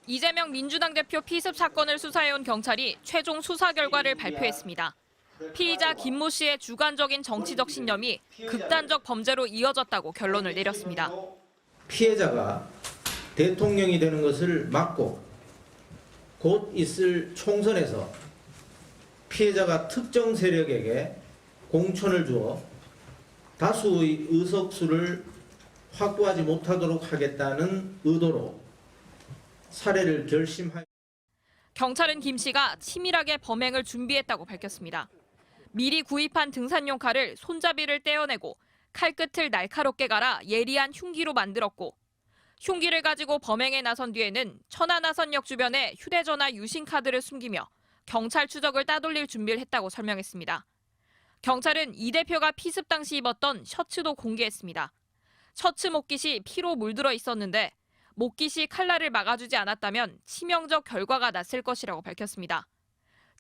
이재명 민주당 대표 피습 사건을 수사해온 경찰이 최종 수사 결과를 발표했습니다. 피의자 김모 씨의 주관적인 정치적 신념이 극단적 범죄로 이어졌다고 결론을 내렸습니다. 피해자가 대통령이 되는 것을 막고 곧 있을 총선에서 피해자가 특정 세력에게 공천을 주어 다수의 의석수를 확보하지 못하도록 하겠다는 의도로 살해를 결심하였습니다. 경찰은 김 씨가 치밀하게 범행을 준비했다고 밝혔습니다. 미리 구입한 등산용 칼을 손잡이를 떼어내고 칼끝을 날카롭게 갈아 예리한 흉기로 만들었고 흉기를 가지고 범행에 나선 뒤에는 천안하선역 주변에 휴대전화 유심카드를 숨기며 경찰 추적을 따돌릴 준비를 했다고 설명했습니다. 경찰은 이 대표가 피습 당시 입었던 셔츠도 공개했습니다. 셔츠 목깃이 피로 물들어 있었는데 목깃이 칼날을 막아주지 않았다면 치명적 결과가 났을 것이라고 밝혔습니다.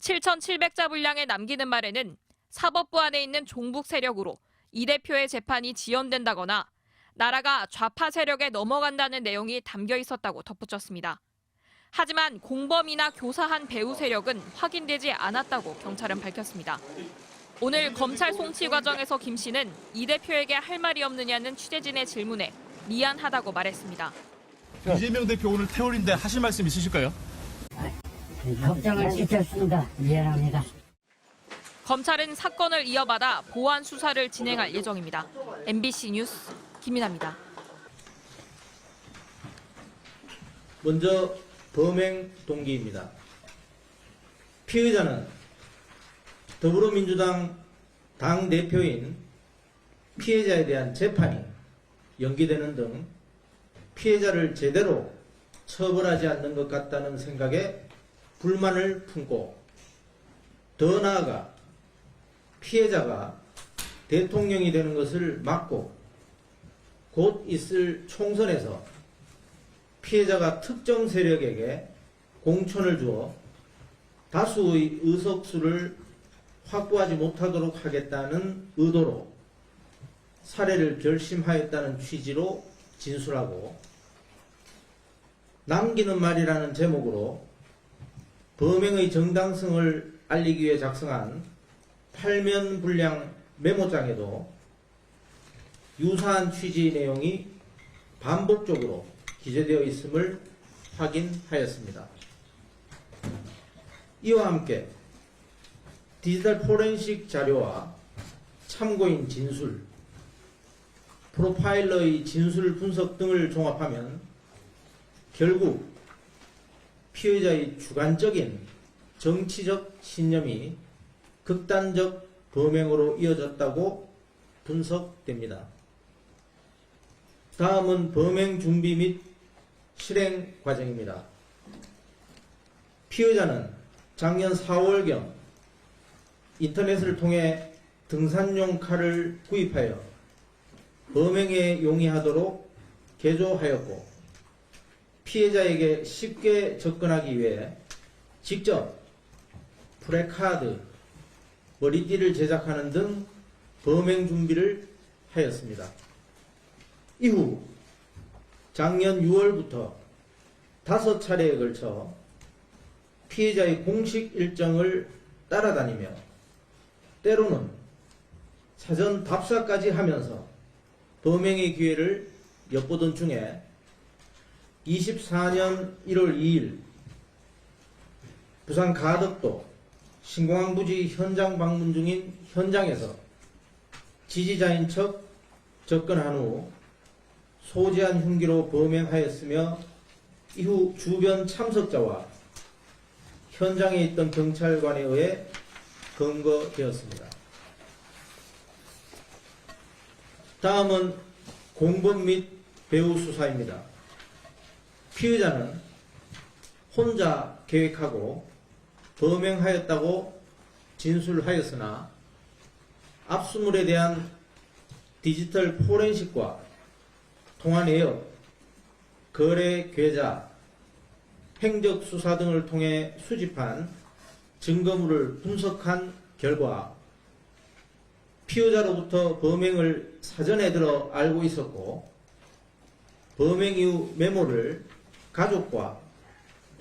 7,700자 분량에 남기는 말에는 사법부 안에 있는 종북 세력으로 이 대표의 재판이 지연된다거나 나라가 좌파 세력에 넘어간다는 내용이 담겨 있었다고 덧붙였습니다. 하지만 공범이나 교사한 배후 세력은 확인되지 않았다고 경찰은 밝혔습니다. 오늘 검찰 송치 과정에서 김 씨는 이 대표에게 할 말이 없느냐는 취재진의 질문에 미안하다고 말했습니다. 이재명 대표 오늘 태울인데 하실 말씀 있으실까요? 걱정을 시켰습니다. 미안합니다. 검찰은 사건을 이어받아 보완 수사를 진행할 예정입니다. MBC 뉴스 김민아입니다. 먼저 범행 동기입니다. 피의자는 더불어민주당 당대표인 피해자에 대한 재판이 연기되는 등 피해자를 제대로 처벌하지 않는 것 같다는 생각에 불만을 품고 더 나아가 피해자가 대통령이 되는 것을 막고 곧 있을 총선에서 피해자가 특정 세력에게 공천을 주어 다수의 의석수를 확보하지 못하도록 하겠다는 의도로 살해를 결심하였다는 취지로 진술하고 남기는 말이라는 제목으로 범행의 정당성을 알리기 위해 작성한 8면 분량 메모장에도 유사한 취지의 내용이 반복적으로 기재되어 있음을 확인하였습니다. 이와 함께 디지털 포렌식 자료와 참고인 진술, 프로파일러의 진술 분석 등을 종합하면 결국 피의자의 주관적인 정치적 신념이 극단적 범행으로 이어졌다고 분석됩니다. 다음은 범행 준비 및 실행 과정입니다. 피의자는 작년 4월경 인터넷을 통해 등산용 칼을 구입하여 범행에 용이하도록 개조하였고 피해자에게 쉽게 접근하기 위해 직접 프레카드, 머리띠를 제작하는 등 범행 준비를 하였습니다. 이후 작년 6월부터 5차례에 걸쳐 피해자의 공식 일정을 따라다니며 때로는 사전 답사까지 하면서 범행의 기회를 엿보던 중에 24년 1월 2일 부산 가덕도 신공항 부지 현장 방문 중인 현장에서 지지자인 척 접근한 후 소지한 흉기로 범행하였으며 이후 주변 참석자와 현장에 있던 경찰관에 의해 검거되었습니다. 다음은 공범 및 배후 수사입니다. 피의자는 혼자 계획하고 범행하였다고 진술하였으나 압수물에 대한 디지털 포렌식과 통화 내역, 거래 계좌, 행적 수사 등을 통해 수집한 증거물을 분석한 결과 피의자로부터 범행을 사전에 들어 알고 있었고 범행 이후 메모를 가족과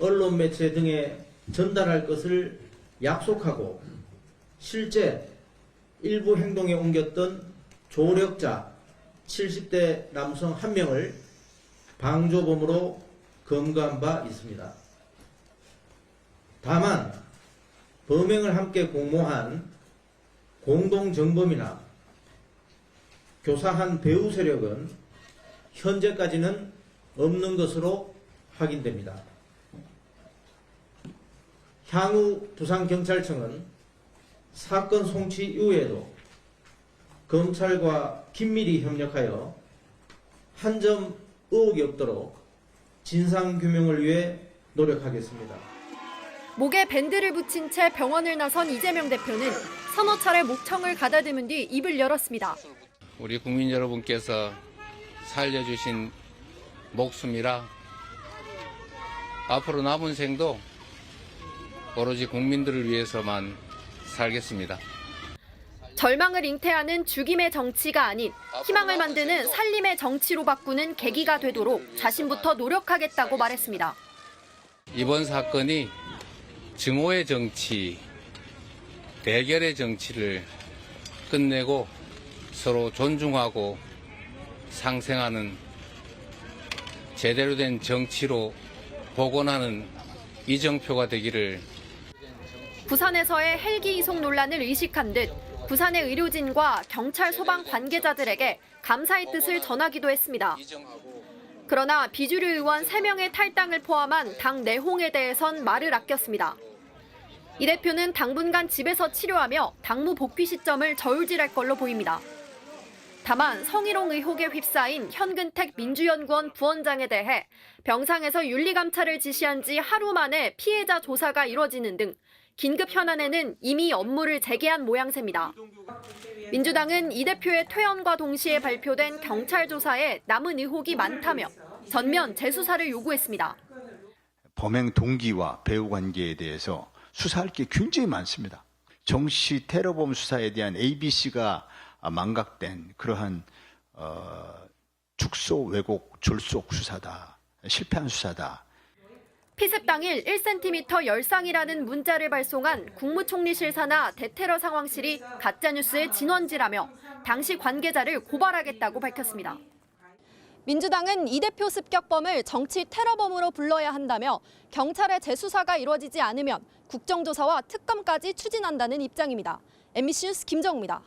언론 매체 등에 전달할 것을 약속하고 실제 일부 행동에 옮겼던 조력자 70대 남성 1명을 방조범으로 검거한 바 있습니다. 다만 범행을 함께 공모한 공동정범이나 교사한 배후 세력은 현재까지는 없는 것으로 확인됩니다. 향후 부산경찰청은 사건 송치 이후에도 검찰과 긴밀히 협력하여 한 점 의혹이 없도록 진상규명을 위해 노력하겠습니다. 목에 밴드를 붙인 채 병원을 나선 이재명 대표는 서너 차례 목청을 가다듬은 뒤 입을 열었습니다. 우리 국민 여러분께서 살려주신 목숨이라 앞으로 남은 생도 오로지 국민들을 위해서만 살겠습니다. 절망을 잉태하는 죽임의 정치가 아닌 희망을 만드는 살림의 정치로 바꾸는 계기가 되도록 자신부터 노력하겠다고 말했습니다. 이번 사건이 증오의 정치, 대결의 정치를 끝내고 서로 존중하고 상생하는 제대로 된 정치로 복원하는 이정표가 되기를. 부산에서의 헬기 이송 논란을 의식한 듯 부산의 의료진과 경찰 소방 관계자들에게 감사의 뜻을 전하기도 했습니다. 그러나 비주류 의원 3명의 탈당을 포함한 당 내홍에 대해선 말을 아꼈습니다. 이 대표는 당분간 집에서 치료하며 당무 복귀 시점을 저울질할 걸로 보입니다. 다만 성희롱 의혹에 휩싸인 현근택 민주연구원 부원장에 대해 병상에서 윤리감찰을 지시한 지 하루 만에 피해자 조사가 이뤄지는 등 긴급 현안에는 이미 업무를 재개한 모양새입니다. 민주당은 이 대표의 퇴원과 동시에 발표된 경찰 조사에 남은 의혹이 많다며 전면 재수사를 요구했습니다. 범행 동기와 배후 관계에 대해서 수사할 게 굉장히 많습니다. 정시 테러범 수사에 대한 ABC가 망각된 그러한 축소, 왜곡, 졸속 수사다. 실패한 수사다. 피습 당일 1cm 열상이라는 문자를 발송한 국무총리실 산하 대테러 상황실이 가짜뉴스의 진원지라며 당시 관계자를 고발하겠다고 밝혔습니다. 민주당은 이 대표 습격범을 정치 테러범으로 불러야 한다며 경찰의 재수사가 이루어지지 않으면 국정조사와 특검까지 추진한다는 입장입니다. MBC 뉴스 김정우입니다.